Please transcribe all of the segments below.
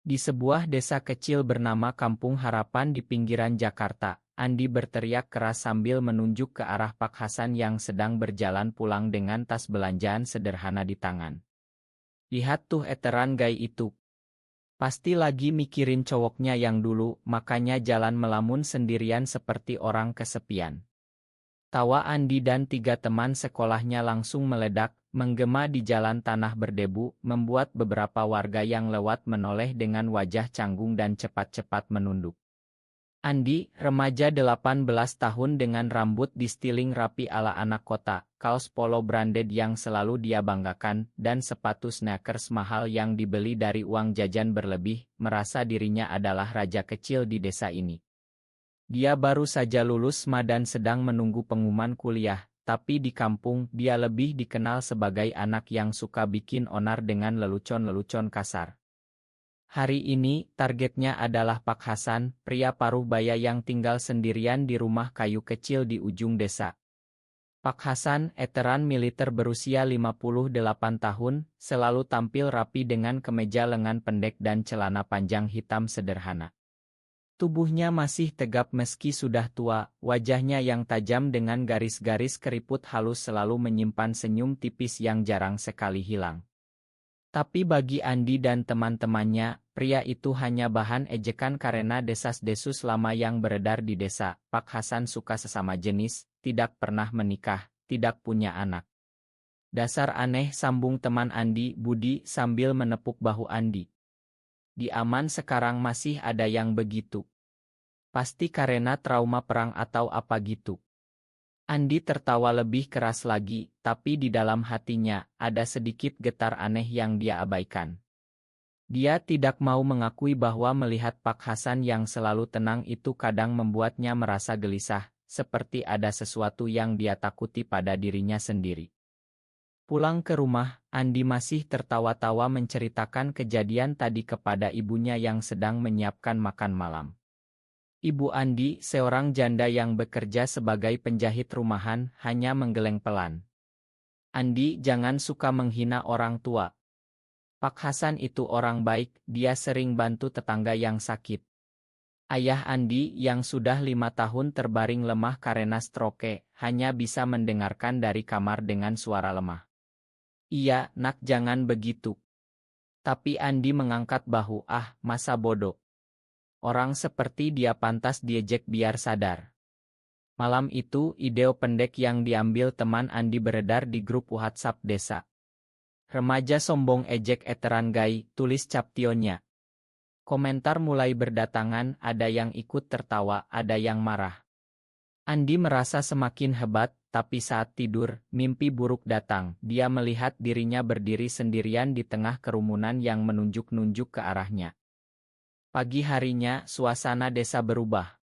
Di sebuah desa kecil bernama Kampung Harapan di pinggiran Jakarta, Andi berteriak keras sambil menunjuk ke arah Pak Hasan yang sedang berjalan pulang dengan tas belanjaan sederhana di tangan. "Lihat tuh eteran gay itu. Pasti lagi mikirin cowoknya yang dulu, makanya jalan melamun sendirian seperti orang kesepian." Tawa Andi dan tiga teman sekolahnya langsung meledak, menggema di jalan tanah berdebu, membuat beberapa warga yang lewat menoleh dengan wajah canggung dan cepat-cepat menunduk. Andi, remaja 18 tahun dengan rambut di-styling rapi ala anak kota, kaos polo branded yang selalu dia banggakan, dan sepatu sneakers mahal yang dibeli dari uang jajan berlebih, merasa dirinya adalah raja kecil di desa ini. Dia baru saja lulus SMA dan sedang menunggu pengumuman kuliah, tapi di kampung dia lebih dikenal sebagai anak yang suka bikin onar dengan lelucon-lelucon kasar. Hari ini, targetnya adalah Pak Hasan, pria paruh baya yang tinggal sendirian di rumah kayu kecil di ujung desa. Pak Hasan, veteran militer berusia 58 tahun, selalu tampil rapi dengan kemeja lengan pendek dan celana panjang hitam sederhana. Tubuhnya masih tegap meski sudah tua, wajahnya yang tajam dengan garis-garis keriput halus selalu menyimpan senyum tipis yang jarang sekali hilang. Tapi bagi Andi dan teman-temannya, pria itu hanya bahan ejekan karena desas-desus lama yang beredar di desa. Pak Hasan suka sesama jenis, tidak pernah menikah, tidak punya anak. "Dasar aneh," sambung teman Andi, Budi, sambil menepuk bahu Andi. "Di aman sekarang masih ada yang begitu. Pasti karena trauma perang atau apa gitu." Andi tertawa lebih keras lagi, tapi di dalam hatinya, ada sedikit getar aneh yang dia abaikan. Dia tidak mau mengakui bahwa melihat Pak Hasan yang selalu tenang itu kadang membuatnya merasa gelisah, seperti ada sesuatu yang dia takuti pada dirinya sendiri. Pulang ke rumah, Andi masih tertawa-tawa menceritakan kejadian tadi kepada ibunya yang sedang menyiapkan makan malam. Ibu Andi, seorang janda yang bekerja sebagai penjahit rumahan, hanya menggeleng pelan. "Andi, jangan suka menghina orang tua. Pak Hasan itu orang baik, dia sering bantu tetangga yang sakit." Ayah Andi, yang sudah 5 tahun terbaring lemah karena stroke, hanya bisa mendengarkan dari kamar dengan suara lemah. "Iya, nak, jangan begitu." Tapi Andi mengangkat bahu, masa bodoh. Orang seperti dia pantas diejek biar sadar." Malam itu, video pendek yang diambil teman Andi beredar di grup WhatsApp desa. "Remaja sombong ejek eteran gay," tulis Captionnya. Komentar mulai berdatangan, ada yang ikut tertawa, ada yang marah. Andi merasa semakin hebat, tapi saat tidur, mimpi buruk datang. Dia melihat dirinya berdiri sendirian di tengah kerumunan yang menunjuk-nunjuk ke arahnya. Pagi harinya, suasana desa berubah.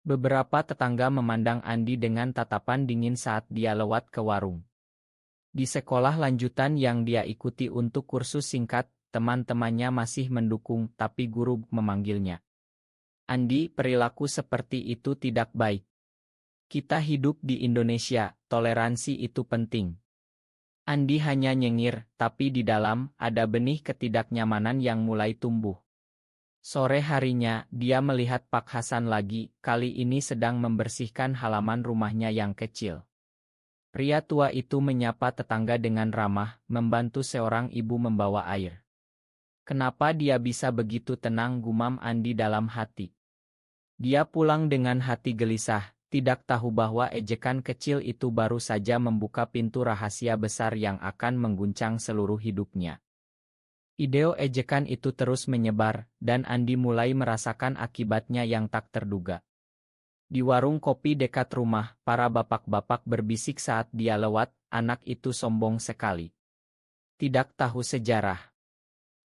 Beberapa tetangga memandang Andi dengan tatapan dingin saat dia lewat ke warung. Di sekolah lanjutan yang dia ikuti untuk kursus singkat, teman-temannya masih mendukung, tapi guru memanggilnya. "Andi, perilaku seperti itu tidak baik. Kita hidup di Indonesia, toleransi itu penting." Andi hanya nyengir, tapi di dalam, ada benih ketidaknyamanan yang mulai tumbuh. Sore harinya, dia melihat Pak Hasan lagi, kali ini sedang membersihkan halaman rumahnya yang kecil. Pria tua itu menyapa tetangga dengan ramah, membantu seorang ibu membawa air. Kenapa dia bisa begitu tenang, gumam Andi dalam hati. Dia pulang dengan hati gelisah, tidak tahu bahwa ejekan kecil itu baru saja membuka pintu rahasia besar yang akan mengguncang seluruh hidupnya. Video ejekan itu terus menyebar, dan Andi mulai merasakan akibatnya yang tak terduga. Di warung kopi dekat rumah, para bapak-bapak berbisik saat dia lewat, "Anak itu sombong sekali. Tidak tahu sejarah."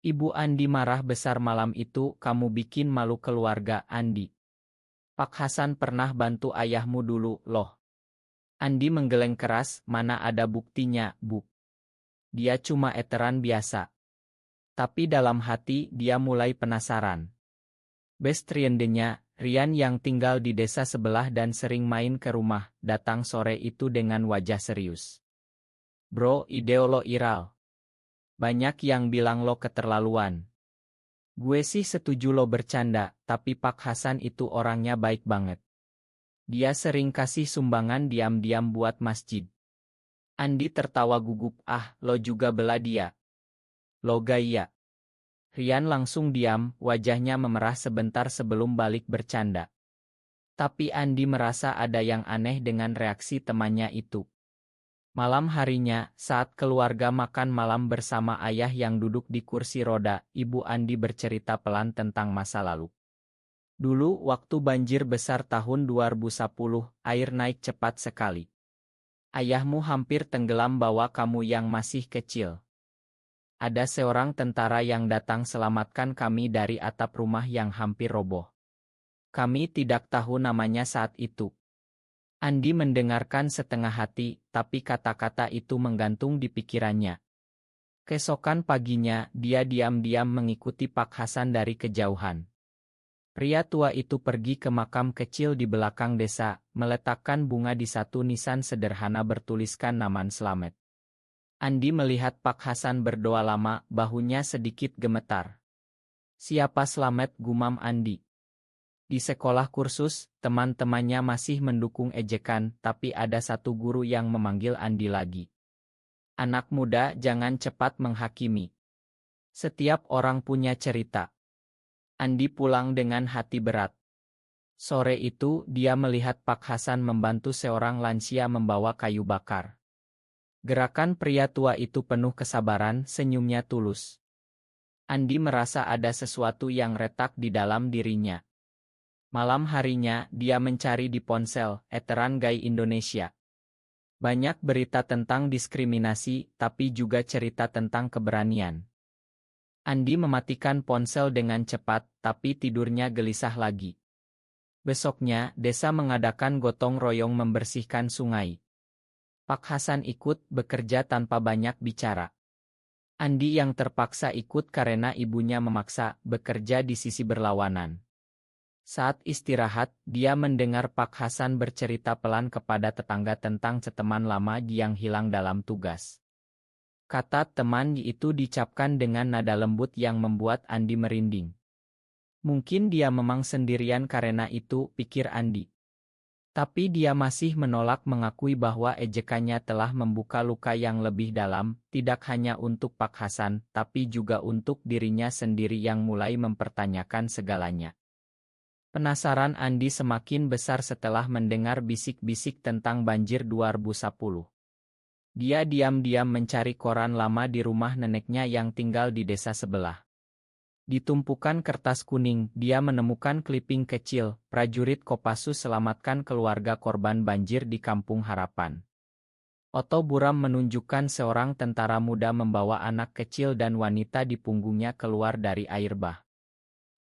Ibu Andi marah besar malam itu, "Kamu bikin malu keluarga, Andi. Pak Hasan pernah bantu ayahmu dulu, loh." Andi menggeleng keras, "Mana ada buktinya, Bu. Dia cuma eteran biasa." Tapi dalam hati, dia mulai penasaran. Best friend-nya, Rian yang tinggal di desa sebelah dan sering main ke rumah, datang sore itu dengan wajah serius. "Bro, ide lo viral. Banyak yang bilang lo keterlaluan. Gue sih setuju lo bercanda, tapi Pak Hasan itu orangnya baik banget. Dia sering kasih sumbangan diam-diam buat masjid. Andi tertawa gugup, lo juga bela dia. Lo gaya. Rian langsung diam, wajahnya memerah sebentar sebelum balik bercanda. Tapi Andi merasa ada yang aneh dengan reaksi temannya itu. Malam harinya, saat keluarga makan malam bersama ayah yang duduk di kursi roda, Ibu Andi bercerita pelan tentang masa lalu. Dulu, waktu banjir besar tahun 2010, air naik cepat sekali. Ayahmu hampir tenggelam bawa kamu yang masih kecil. Ada seorang tentara yang datang selamatkan kami dari atap rumah yang hampir roboh. Kami tidak tahu namanya saat itu. Andi mendengarkan setengah hati, tapi kata-kata itu menggantung di pikirannya. Keesokan paginya, dia diam-diam mengikuti Pak Hasan dari kejauhan. Pria tua itu pergi ke makam kecil di belakang desa, meletakkan bunga di satu nisan sederhana bertuliskan Naman Slamet. Andi melihat Pak Hasan berdoa lama, bahunya sedikit gemetar. Siapa Slamet, gumam Andi. Di sekolah kursus, teman-temannya masih mendukung ejekan, tapi ada satu guru yang memanggil Andi lagi. Anak muda, jangan cepat menghakimi. Setiap orang punya cerita. Andi pulang dengan hati berat. Sore itu, dia melihat Pak Hasan membantu seorang lansia membawa kayu bakar. Gerakan pria tua itu penuh kesabaran, senyumnya tulus. Andi merasa ada sesuatu yang retak di dalam dirinya. Malam harinya, dia mencari di ponsel, Eteran Gay Indonesia. Banyak berita tentang diskriminasi, tapi juga cerita tentang keberanian. Andi mematikan ponsel dengan cepat, tapi tidurnya gelisah lagi. Besoknya, desa mengadakan gotong royong membersihkan sungai. Pak Hasan ikut bekerja tanpa banyak bicara. Andi yang terpaksa ikut karena ibunya memaksa bekerja di sisi berlawanan. Saat istirahat, dia mendengar Pak Hasan bercerita pelan kepada tetangga tentang teman lama yang hilang dalam tugas. Kata teman itu dicapkan dengan nada lembut yang membuat Andi merinding. Mungkin dia memang sendirian karena itu, pikir Andi. Tapi dia masih menolak mengakui bahwa ejekannya telah membuka luka yang lebih dalam, tidak hanya untuk Pak Hasan, tapi juga untuk dirinya sendiri yang mulai mempertanyakan segalanya. Penasaran Andi semakin besar setelah mendengar bisik-bisik tentang banjir 2010. Dia diam-diam mencari koran lama di rumah neneknya yang tinggal di desa sebelah. Di tumpukan kertas kuning, dia menemukan kliping kecil, prajurit Kopassus selamatkan keluarga korban banjir di Kampung Harapan. Oto buram menunjukkan seorang tentara muda membawa anak kecil dan wanita di punggungnya keluar dari air bah.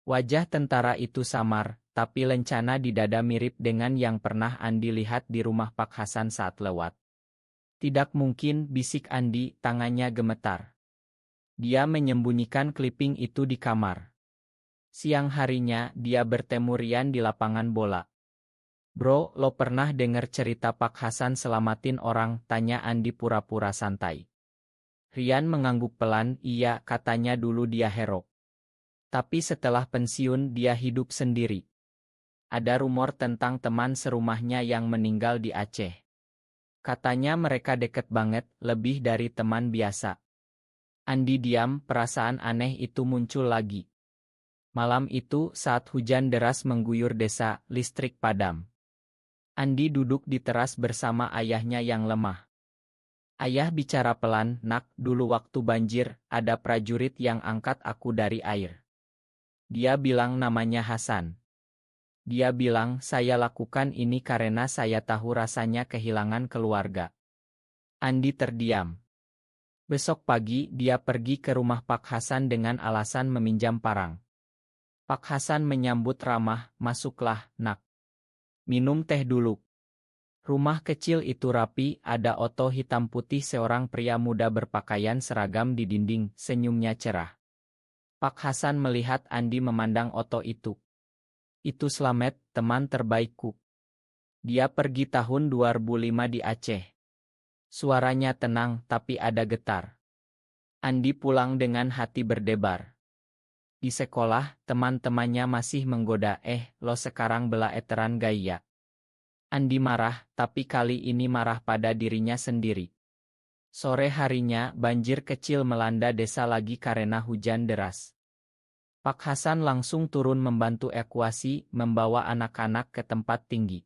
Wajah tentara itu samar, tapi lencana di dada mirip dengan yang pernah Andi lihat di rumah Pak Hasan saat lewat. Tidak mungkin, bisik Andi, tangannya gemetar. Dia menyembunyikan kliping itu di kamar. Siang harinya, dia bertemu Rian di lapangan bola. Bro, lo pernah dengar cerita Pak Hasan selamatin orang? Tanya Andi pura-pura santai. Rian mengangguk pelan, iya, katanya dulu dia hero. Tapi setelah pensiun, dia hidup sendiri. Ada rumor tentang teman serumahnya yang meninggal di Aceh. Katanya mereka deket banget, lebih dari teman biasa. Andi diam, perasaan aneh itu muncul lagi. Malam itu, saat hujan deras mengguyur desa, listrik padam. Andi duduk di teras bersama ayahnya yang lemah. Ayah bicara pelan, nak, dulu waktu banjir, ada prajurit yang angkat aku dari air. Dia bilang namanya Hasan. Dia bilang saya lakukan ini karena saya tahu rasanya kehilangan keluarga. Andi terdiam. Besok pagi, dia pergi ke rumah Pak Hasan dengan alasan meminjam parang. Pak Hasan menyambut ramah, masuklah, nak. Minum teh dulu. Rumah kecil itu rapi, ada oto hitam putih seorang pria muda berpakaian seragam di dinding, senyumnya cerah. Pak Hasan melihat Andi memandang oto itu. Itu Slamet, teman terbaikku. Dia pergi tahun 2005 di Aceh. Suaranya tenang, tapi ada getar. Andi pulang dengan hati berdebar. Di sekolah, teman-temannya masih menggoda, lo sekarang bela eteran gaya. Andi marah, tapi kali ini marah pada dirinya sendiri. Sore harinya, banjir kecil melanda desa lagi karena hujan deras. Pak Hasan langsung turun membantu evakuasi, membawa anak-anak ke tempat tinggi.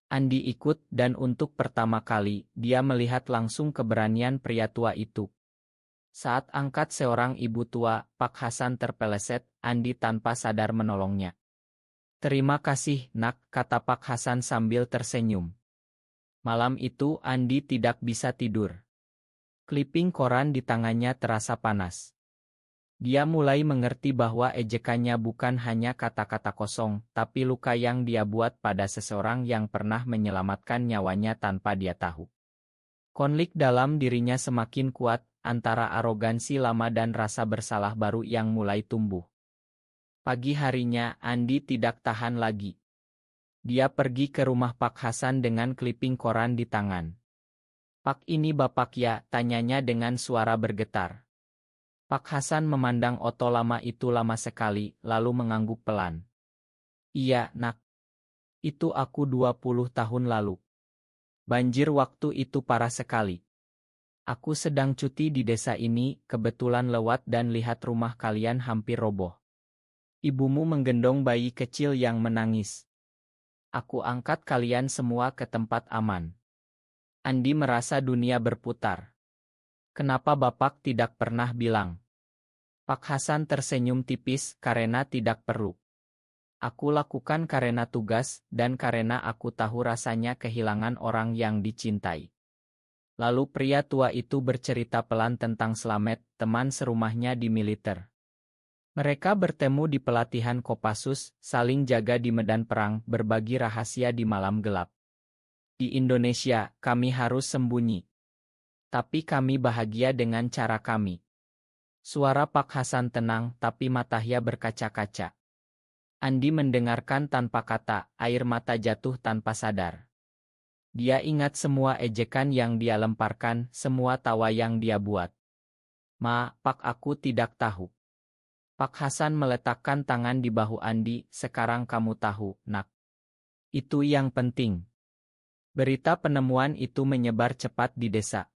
Andi ikut, dan untuk pertama kali, dia melihat langsung keberanian pria tua itu. Saat angkat seorang ibu tua, Pak Hasan terpeleset, Andi tanpa sadar menolongnya. "Terima kasih, Nak," kata Pak Hasan sambil tersenyum. Malam itu Andi tidak bisa tidur. Clipping koran di tangannya terasa panas. Dia mulai mengerti bahwa ejekannya bukan hanya kata-kata kosong, tapi luka yang dia buat pada seseorang yang pernah menyelamatkan nyawanya tanpa dia tahu. Konflik dalam dirinya semakin kuat, antara arogansi lama dan rasa bersalah baru yang mulai tumbuh. Pagi harinya, Andi tidak tahan lagi. Dia pergi ke rumah Pak Hasan dengan clipping koran di tangan. "Pak, ini Bapak ya?" tanyanya dengan suara bergetar. Pak Hasan memandang oto lama itu lama sekali, lalu mengangguk pelan. "Iya, Nak. Itu aku 20 tahun lalu. Banjir waktu itu parah sekali. Aku sedang cuti di desa ini, kebetulan lewat dan lihat rumah kalian hampir roboh. Ibumu menggendong bayi kecil yang menangis. Aku angkat kalian semua ke tempat aman." Andi merasa dunia berputar. "Kenapa Bapak tidak pernah bilang?" Pak Hasan tersenyum tipis, "Karena tidak perlu. Aku lakukan karena tugas, dan karena aku tahu rasanya kehilangan orang yang dicintai." Lalu pria tua itu bercerita pelan tentang Slamet, teman serumahnya di militer. Mereka bertemu di pelatihan Kopassus, saling jaga di medan perang, berbagi rahasia di malam gelap. "Di Indonesia, kami harus sembunyi. Tapi kami bahagia dengan cara kami." Suara Pak Hasan tenang, tapi matanya berkaca-kaca. Andi mendengarkan tanpa kata, air mata jatuh tanpa sadar. Dia ingat semua ejekan yang dia lemparkan, semua tawa yang dia buat. Pak, aku tidak tahu." Pak Hasan meletakkan tangan di bahu Andi, "Sekarang kamu tahu, Nak. Itu yang penting." Berita penemuan itu menyebar cepat di desa.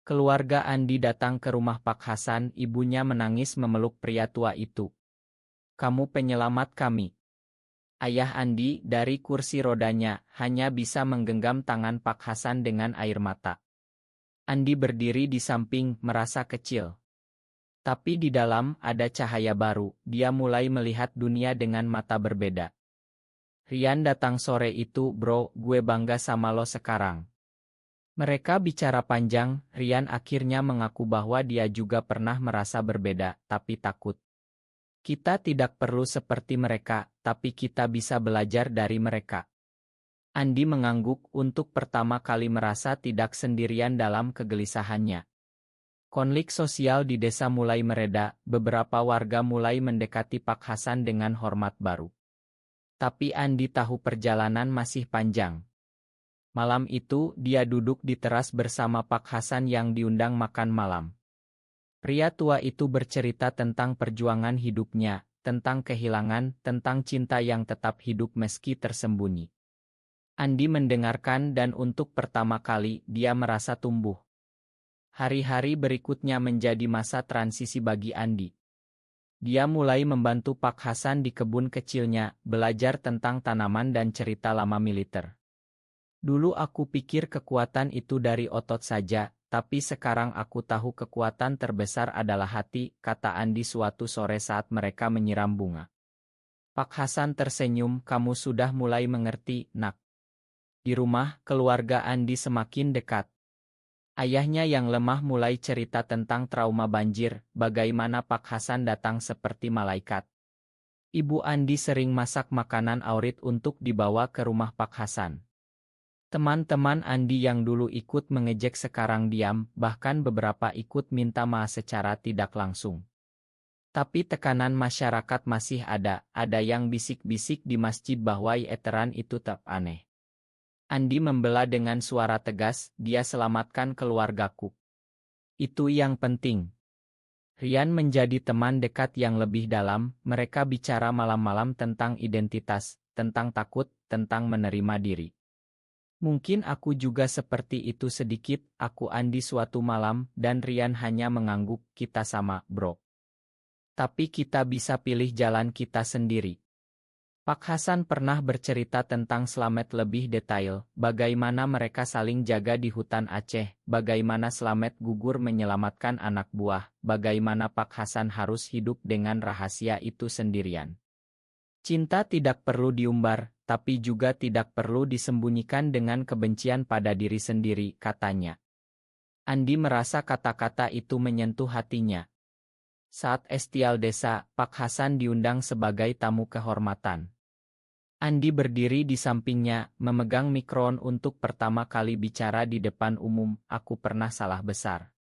Keluarga Andi datang ke rumah Pak Hasan, ibunya menangis memeluk pria tua itu. "Kamu penyelamat kami." Ayah Andi, dari kursi rodanya, hanya bisa menggenggam tangan Pak Hasan dengan air mata. Andi berdiri di samping, merasa kecil. Tapi di dalam ada cahaya baru, dia mulai melihat dunia dengan mata berbeda. "Rian datang sore itu, bro, gue bangga sama lo sekarang." Mereka bicara panjang, Rian akhirnya mengaku bahwa dia juga pernah merasa berbeda, tapi takut. "Kita tidak perlu seperti mereka, tapi kita bisa belajar dari mereka." Andi mengangguk, untuk pertama kali merasa tidak sendirian dalam kegelisahannya. Konflik sosial di desa mulai mereda, beberapa warga mulai mendekati Pak Hasan dengan hormat baru. Tapi Andi tahu perjalanan masih panjang. Malam itu, dia duduk di teras bersama Pak Hasan yang diundang makan malam. Pria tua itu bercerita tentang perjuangan hidupnya, tentang kehilangan, tentang cinta yang tetap hidup meski tersembunyi. Andi mendengarkan dan untuk pertama kali, dia merasa tumbuh. Hari-hari berikutnya menjadi masa transisi bagi Andi. Dia mulai membantu Pak Hasan di kebun kecilnya, belajar tentang tanaman dan cerita lama militer. "Dulu aku pikir kekuatan itu dari otot saja, tapi sekarang aku tahu kekuatan terbesar adalah hati," kata Andi suatu sore saat mereka menyiram bunga. Pak Hasan tersenyum, "Kamu sudah mulai mengerti, Nak." Di rumah, keluarga Andi semakin dekat. Ayahnya yang lemah mulai cerita tentang trauma banjir, bagaimana Pak Hasan datang seperti malaikat. Ibu Andi sering masak makanan aurit untuk dibawa ke rumah Pak Hasan. Teman-teman Andi yang dulu ikut mengejek sekarang diam, bahkan beberapa ikut minta maaf secara tidak langsung. Tapi tekanan masyarakat masih ada yang bisik-bisik di masjid bahwa eteran itu tak aneh. Andi membela dengan suara tegas, "Dia selamatkan keluargaku. Itu yang penting." Rian menjadi teman dekat yang lebih dalam, mereka bicara malam-malam tentang identitas, tentang takut, tentang menerima diri. Mungkin aku juga seperti itu sedikit, aku Andi suatu malam, dan Rian hanya mengangguk, kita sama, bro. Tapi kita bisa pilih jalan kita sendiri. Pak Hasan pernah bercerita tentang Slamet lebih detail, bagaimana mereka saling jaga di hutan Aceh, bagaimana Slamet gugur menyelamatkan anak buah, bagaimana Pak Hasan harus hidup dengan rahasia itu sendirian. Cinta tidak perlu diumbar, tapi juga tidak perlu disembunyikan dengan kebencian pada diri sendiri, katanya. Andi merasa kata-kata itu menyentuh hatinya. Saat Estial Desa, Pak Hasan diundang sebagai tamu kehormatan. Andi berdiri di sampingnya, memegang mikron untuk pertama kali bicara di depan umum, aku pernah salah besar.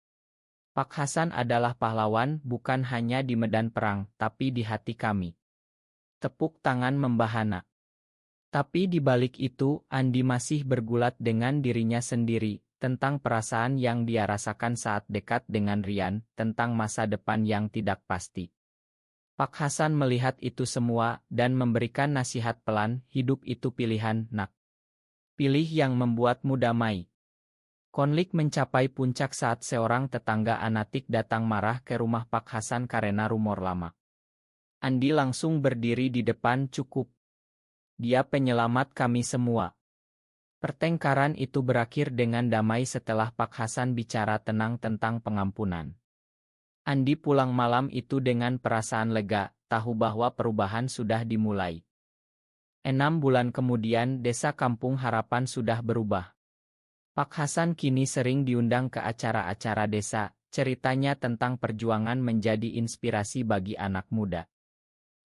Pak Hasan adalah pahlawan bukan hanya di medan perang, tapi di hati kami. Tepuk tangan membahana. Tapi di balik itu, Andi masih bergulat dengan dirinya sendiri, tentang perasaan yang dia rasakan saat dekat dengan Rian, tentang masa depan yang tidak pasti. Pak Hasan melihat itu semua, dan memberikan nasihat pelan, hidup itu pilihan, nak. Pilih yang membuatmu damai. Konflik mencapai puncak saat seorang tetangga Anatik datang marah ke rumah Pak Hasan karena rumor lama. Andi langsung berdiri di depan, cukup. Dia penyelamat kami semua. Pertengkaran itu berakhir dengan damai setelah Pak Hasan bicara tenang tentang pengampunan. Andi pulang malam itu dengan perasaan lega, tahu bahwa perubahan sudah dimulai. 6 bulan kemudian desa Kampung Harapan sudah berubah. Pak Hasan kini sering diundang ke acara-acara desa, ceritanya tentang perjuangan menjadi inspirasi bagi anak muda.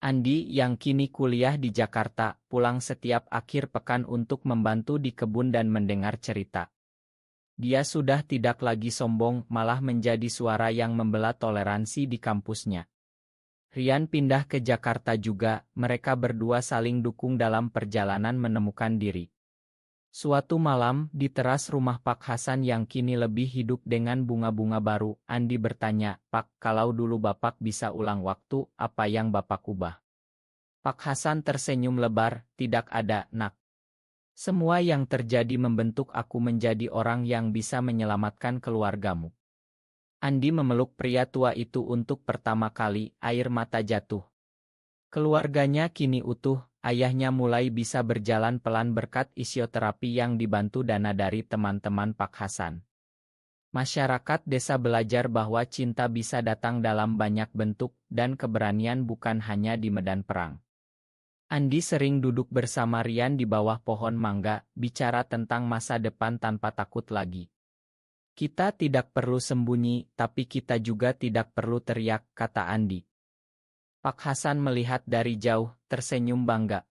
Andi yang kini kuliah di Jakarta, pulang setiap akhir pekan untuk membantu di kebun dan mendengar cerita. Dia sudah tidak lagi sombong, malah menjadi suara yang membela toleransi di kampusnya. Rian pindah ke Jakarta juga, mereka berdua saling dukung dalam perjalanan menemukan diri. Suatu malam, di teras rumah Pak Hasan yang kini lebih hidup dengan bunga-bunga baru, Andi bertanya, Pak, kalau dulu Bapak bisa ulang waktu, apa yang Bapak ubah? Pak Hasan tersenyum lebar, tidak ada, nak. Semua yang terjadi membentuk aku menjadi orang yang bisa menyelamatkan keluargamu. Andi memeluk pria tua itu untuk pertama kali, air mata jatuh. Keluarganya kini utuh, ayahnya mulai bisa berjalan pelan berkat isioterapi yang dibantu dana dari teman-teman Pak Hasan. Masyarakat desa belajar bahwa cinta bisa datang dalam banyak bentuk dan keberanian bukan hanya di medan perang. Andi sering duduk bersama Rian di bawah pohon mangga, bicara tentang masa depan tanpa takut lagi. Kita tidak perlu sembunyi, tapi kita juga tidak perlu teriak, kata Andi. Pak Hasan melihat dari jauh, tersenyum bangga.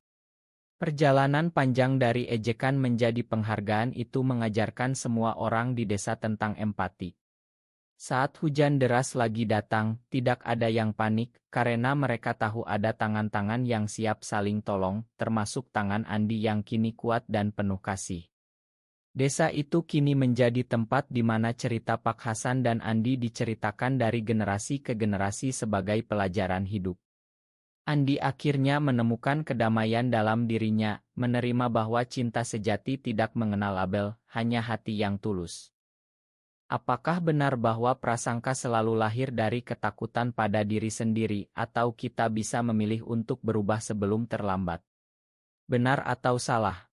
Perjalanan panjang dari ejekan menjadi penghargaan itu mengajarkan semua orang di desa tentang empati. Saat hujan deras lagi datang, tidak ada yang panik, karena mereka tahu ada tangan-tangan yang siap saling tolong, termasuk tangan Andi yang kini kuat dan penuh kasih. Desa itu kini menjadi tempat di mana cerita Pak Hasan dan Andi diceritakan dari generasi ke generasi sebagai pelajaran hidup. Andi akhirnya menemukan kedamaian dalam dirinya, menerima bahwa cinta sejati tidak mengenal label, hanya hati yang tulus. Apakah benar bahwa prasangka selalu lahir dari ketakutan pada diri sendiri, atau kita bisa memilih untuk berubah sebelum terlambat? Benar atau salah?